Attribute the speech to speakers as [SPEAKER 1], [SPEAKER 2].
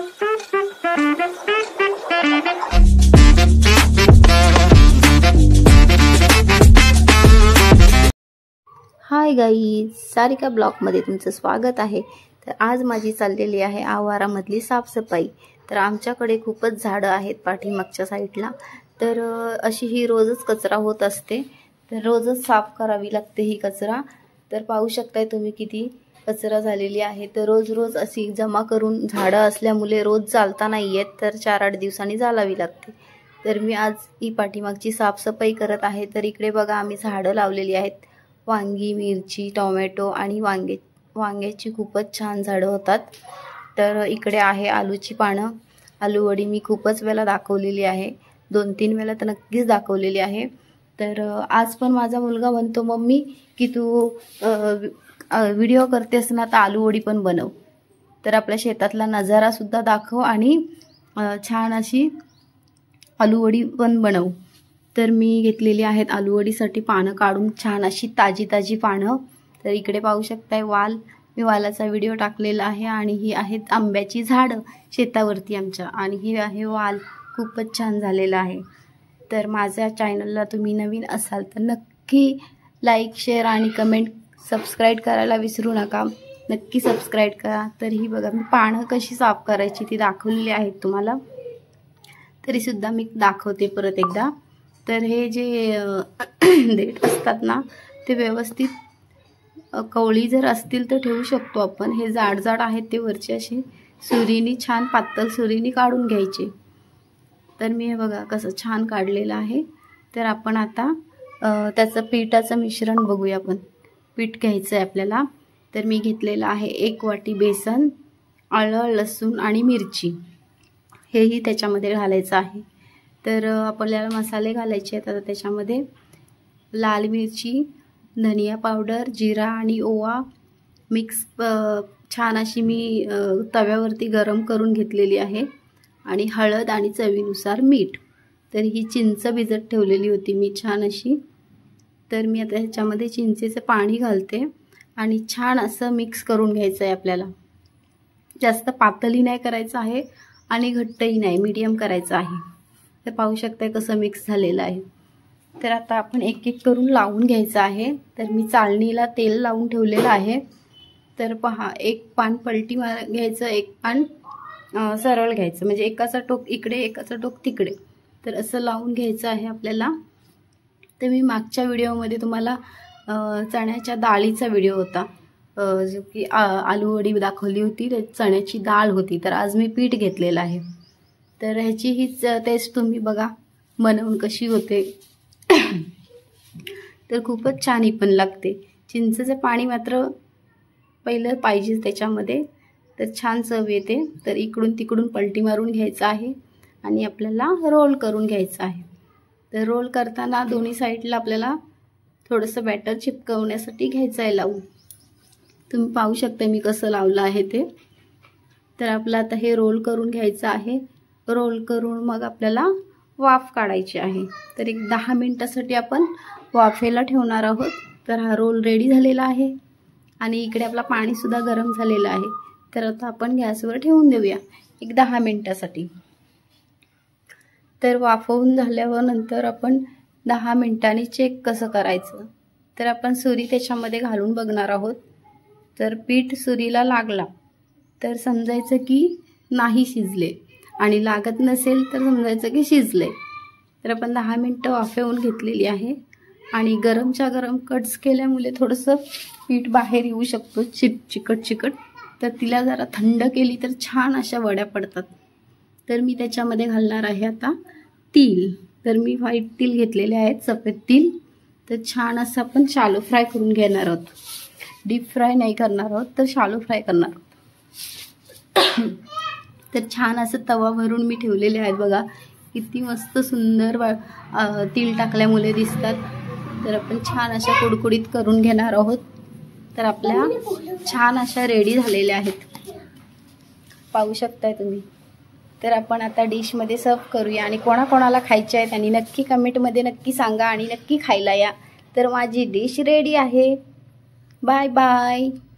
[SPEAKER 1] Hi guys, Sarika ब्लॉगमध्ये तुमचं स्वागत आहे। तर आज माझी चाललेली आहे आवारामधली साफसफाई। तर आमच्याकडे खूपच झाडं आहेत पाठीमागच्या साईडला, तर अशी ही रोजच कचरा होत असते, तर रोजच साफ करावी लागते ही कचरा। तर पाहू शकताय तुम्ही किती कचरा झालेली आहे। तर रोज रोज अशी जमा करून झाडं असल्यामुळे रोज चालता नाही येत, तर 4-8 दिवसांनी चालावी लागते। तर मी आज ही पाठीमागची साफसफाई करत आहे। तर इकडे बघा आम्ही झाडं लावलेली आहेत, वांगी, मिरची, टोमॅटो आणि वांग्याची खूपच छान झाडं होतात। तर इकडे आहे आलूची पानं, आलू वडी मी खूपच वेळा दाखवलेली आहे, 2-3 वेळा तर नक्कीच दाखवलेली आहे। तर आज पण माझा मुलगा म्हणतो मम्मी की तू व्हिडिओ करतेस ना तर आलू वडी पण बनव, तर आपल्या शेतातला नजारा सुद्धा दाखव आणि छान अशी आलू वडी पण बनव। तर मी घेतलेली आहेत आलू वडीसाठी पानं काढून, छान अशी ताजी ताजी पानं। तर इकडे पाहू शकताय वाल, मी वालाचा व्हिडिओ टाकलेला आहे। आणि ही आहेत आंब्याची झाडं शेतावरती आमच्या, आणि ही आहे वाल, खूपच छान झालेला आहे। तर माझ्या चॅनलला तुम्ही नवीन असाल तर नक्की लाईक, शेअर आणि कमेंट, सबस्क्राईब करायला विसरू नका, नक्की सबस्क्राईब करा। तर ही बघा मी पानं कशी साफ करायची ती दाखवलेली आहेत तुम्हाला, तरीसुद्धा मी दाखवते परत एकदा। तर हे जे देठ असतात ना ते व्यवस्थित कवळी जर असतील तर ठेवू शकतो आपण, हे जाड जाड आहेत ते वरचे असे सुरीनी, छान पातळ सुरीनी काढून घ्यायचे। तर मी हे बघा कसं छान काढलेलं आहे। तर आपण आता त्याचं पिठाचं मिश्रण बघूया, आपण पीठ घ्यायचं आहे आपल्याला। तर मी घेतलेलं आहे 1 वाटी बेसन, आलं, लसूण आणि मिरची, हेही त्याच्यामध्ये घालायचं आहे। तर आपल्याला मसाले घालायचे आहेत आता त्याच्यामध्ये, लाल मिरची, धनिया पावडर, जिरा आणि ओवा मिक्स छान अशी मी तव्यावरती गरम करून घेतलेली आहे, आणि हळद आणि चवीनुसार मीठ। तर ही चिंच भिजत ठेवलेली होती मी छान अशी, तर मी आता ह्याच्यामध्ये चिंचेचं पाणी घालते आणि छान असं मिक्स करून घ्यायचं आहे आपल्याला। जास्त पातळही नाही करायचं आहे आणि घट्टही नाही, मीडियम करायचं आहे। तर पाहू शकताय कसं मिक्स झालेलं आहे। तर आता आपण एक एक करून लावून घ्यायचं आहे। तर मी चाळणीला तेल लावून ठेवलेलं आहे। तर पहा, एक पान पलटी घ्यायचं, एक पान सरळ घ्यायचं, म्हणजे एकाचा टोक इकडे एकाचा टोक तिकडे, तर असं लावून घ्यायचं आहे आपल्याला। तर मी मागच्या व्हिडिओमध्ये तुम्हाला चण्याच्या डाळीचा व्हिडिओ होता, जो की आलू वडी दाखवली होती, चण्याची डाळ होती। तर आज मी पीठ घेतलेलं आहे, तर ह्याची हीच टेस्ट तुम्ही बघा बनवून कशी होते। तर खूपच छान ही पण लागते। चिंचेचं पाणी मात्र पहिलं पाहिजे त्याच्यामध्ये, तर छान चव येते। तर इकडून तिकडून पलटी मारून घ्यायचं आहे आणि आपल्याला रोल करून घ्यायचं आहे। तर रोल करताना दोन्ही साईडला आपल्याला थोडंसं बॅटर चिपकवण्यासाठी घ्यायचं आहे लावून। तुम्ही पाहू शकता मी कसं लावलं आहे ते। तर आपलं आता हे रोल करून घ्यायचं आहे। रोल करून मग आपल्याला वाफ काढायची आहे। तर एक 10 मिनिटासाठी आपण वाफेला ठेवणार आहोत। तर हा रोल रेडी झालेला आहे आणि इकडे आपला पाणी सुद्धा गरम झालेलं आहे। तर आता आपण गॅसवर ठेवून देऊया एक 10 मिनिटासाठी। तर वाफवून झाल्यावर नंतर आपण 10 मिनिटांनी चेक कसं करायचं, तर आपण सुरी त्याच्यामध्ये घालून बघणार आहोत। तर पीठ सुरीला लागला तर समजायचं की नाही शिजले, आणि लागत नसेल तर समजायचं की शिजले। तर आपण 10 मिनिटं वाफवून घेतलेली आहे, आणि गरमच्या गरम कट्स केल्यामुळे थोडंसं पीठ बाहेर येऊ शकतो चिकट। तर तिला जरा थंड केली तर छान अशा वड्या पडतात। तर मी त्याच्यामध्ये घालणार आहे आता तीळ। तर मी व्हाईट तीळ घेतलेले आहेत, सफेद तीळ। तर छान असं आपण शालो फ्राय करून घेणार आहोत, डीप फ्राय नाही करणार आहोत, तर शालो फ्राय करणार आहोत। तर छान असं तवा भरून मी ठेवलेले आहेत बघा, किती मस्त सुंदर तीळ टाकल्यामुळे दिसतात। तर आपण छान अशा कुडकुडीत करून घेणार आहोत। तर आपल्या छान अशा रेडी झालेल्या आहेत, पाहू शकताय तुम्ही। तर आपण आता डिशमध्ये सर्व करूया, आणि कोणाकोणाला खायचे आहेत आणि नक्की कमेंटमध्ये नक्की सांगा, आणि नक्की खायला या। तर माझी डिश रेडी आहे। Bye bye.